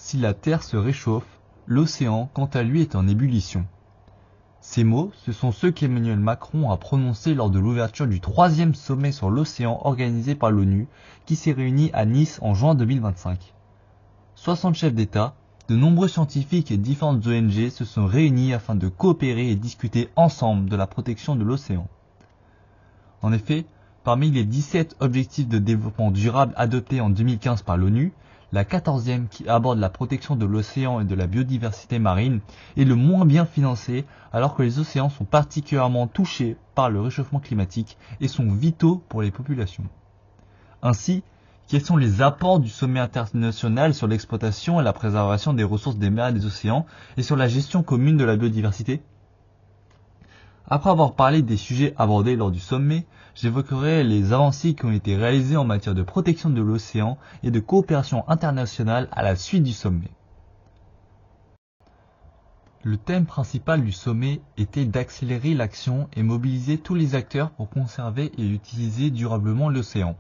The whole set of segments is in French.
si la Terre se réchauffe, l'océan, quant à lui, est en ébullition. Ces mots, ce sont ceux qu'Emmanuel Macron a prononcés lors de l'ouverture du 3e sommet sur l'océan organisé par l'ONU, qui s'est réuni à Nice en juin 2025. 60 chefs d'État, de nombreux scientifiques et différentes ONG se sont réunis afin de coopérer et discuter ensemble de la protection de l'océan. En effet, parmi les 17 objectifs de développement durable adoptés en 2015 par l'ONU, la 14e, qui aborde la protection de l'océan et de la biodiversité marine, est le moins bien financé alors que les océans sont particulièrement touchés par le réchauffement climatique et sont vitaux pour les populations. Ainsi, quels sont les apports du sommet international sur l'exploitation et la préservation des ressources des mers et des océans et sur la gestion commune de la biodiversité ? Après avoir parlé des sujets abordés lors du sommet, j'évoquerai les avancées qui ont été réalisées en matière de protection de l'océan et de coopération internationale à la suite du sommet. Le thème principal du sommet était d'accélérer l'action et mobiliser tous les acteurs pour conserver et utiliser durablement l'océan.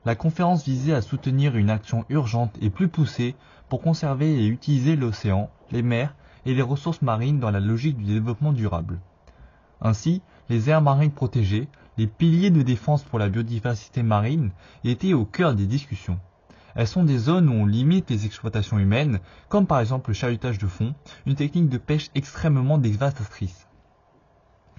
La conférence visait à soutenir une action urgente et plus poussée pour conserver et utiliser l'océan, les mers et les ressources marines dans la logique du développement durable. Ainsi, les aires marines protégées, les piliers de défense pour la biodiversité marine, étaient au cœur des discussions. Elles sont des zones où on limite les exploitations humaines, comme par exemple le chalutage de fond, une technique de pêche extrêmement dévastatrice.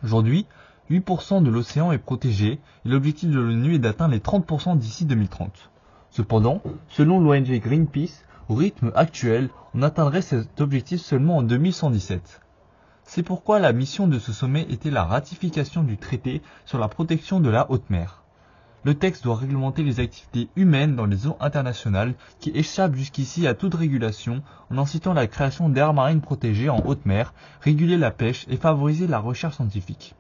Aujourd'hui, 8% de l'océan est protégé et l'objectif de l'ONU est d'atteindre les 30% d'ici 2030. Cependant, selon l'ONG Greenpeace, au rythme actuel, on atteindrait cet objectif seulement en 2117. C'est pourquoi la mission de ce sommet était la ratification du traité sur la protection de la haute mer. Le texte doit réglementer les activités humaines dans les eaux internationales qui échappent jusqu'ici à toute régulation en incitant la création d'aires marines protégées en haute mer, réguler la pêche et favoriser la recherche scientifique.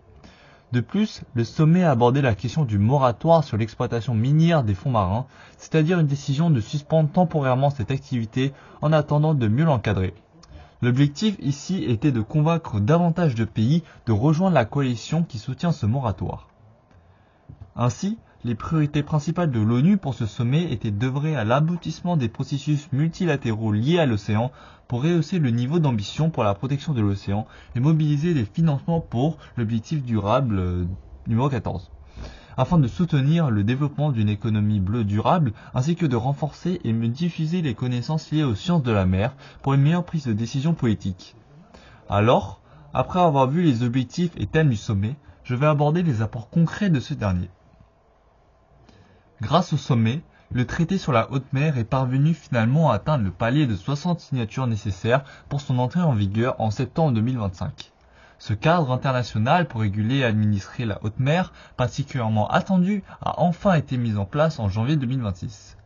De plus, le sommet a abordé la question du moratoire sur l'exploitation minière des fonds marins, c'est-à-dire une décision de suspendre temporairement cette activité en attendant de mieux l'encadrer. L'objectif ici était de convaincre davantage de pays de rejoindre la coalition qui soutient ce moratoire. Ainsi, les priorités principales de l'ONU pour ce sommet étaient d'œuvrer à l'aboutissement des processus multilatéraux liés à l'océan pour rehausser le niveau d'ambition pour la protection de l'océan et mobiliser des financements pour l'objectif durable numéro 14, afin de soutenir le développement d'une économie bleue durable ainsi que de renforcer et de diffuser les connaissances liées aux sciences de la mer pour une meilleure prise de décision politique. Alors, après avoir vu les objectifs et thèmes du sommet, je vais aborder les apports concrets de ce dernier. Grâce au sommet, le traité sur la haute mer est parvenu finalement à atteindre le palier de 60 signatures nécessaires pour son entrée en vigueur en septembre 2025. Ce cadre international pour réguler et administrer la haute mer, particulièrement attendu, a enfin été mis en place en janvier 2026.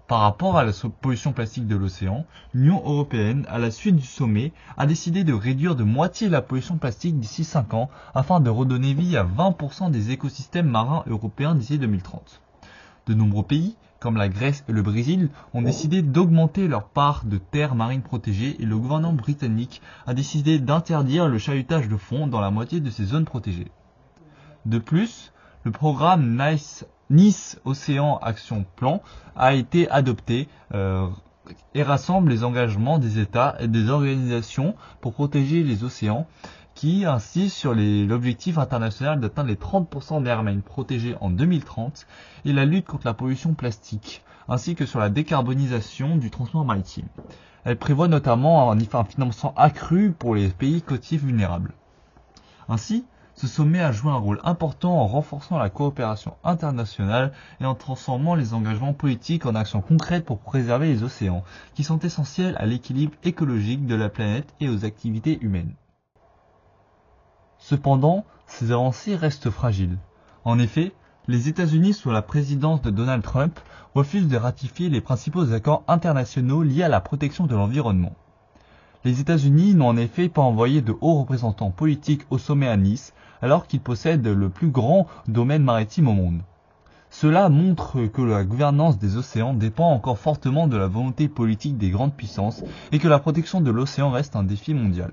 Par rapport à la pollution plastique de l'océan, l'Union européenne, à la suite du sommet, a décidé de réduire de moitié la pollution plastique d'ici 5 ans afin de redonner vie à 20% des écosystèmes marins européens d'ici 2030. De nombreux pays, comme la Grèce et le Brésil, ont décidé d'augmenter leur part de terres marines protégées et le gouvernement britannique a décidé d'interdire le chalutage de fond dans la moitié de ces zones protégées. De plus, le programme Nice Océan Action Plan a été adopté et rassemble les engagements des États et des organisations pour protéger les océans qui insiste sur l'objectif international d'atteindre les 30% d'aires marines protégées en 2030 et la lutte contre la pollution plastique, ainsi que sur la décarbonisation du transport maritime. Elle prévoit notamment un financement accru pour les pays côtiers vulnérables. Ainsi, ce sommet a joué un rôle important en renforçant la coopération internationale et en transformant les engagements politiques en actions concrètes pour préserver les océans, qui sont essentiels à l'équilibre écologique de la planète et aux activités humaines. Cependant, ces avancées restent fragiles. En effet, les États-Unis sous la présidence de Donald Trump refusent de ratifier les principaux accords internationaux liés à la protection de l'environnement. Les États-Unis n'ont en effet pas envoyé de hauts représentants politiques au sommet à Nice, alors qu'ils possèdent le plus grand domaine maritime au monde. Cela montre que la gouvernance des océans dépend encore fortement de la volonté politique des grandes puissances et que la protection de l'océan reste un défi mondial.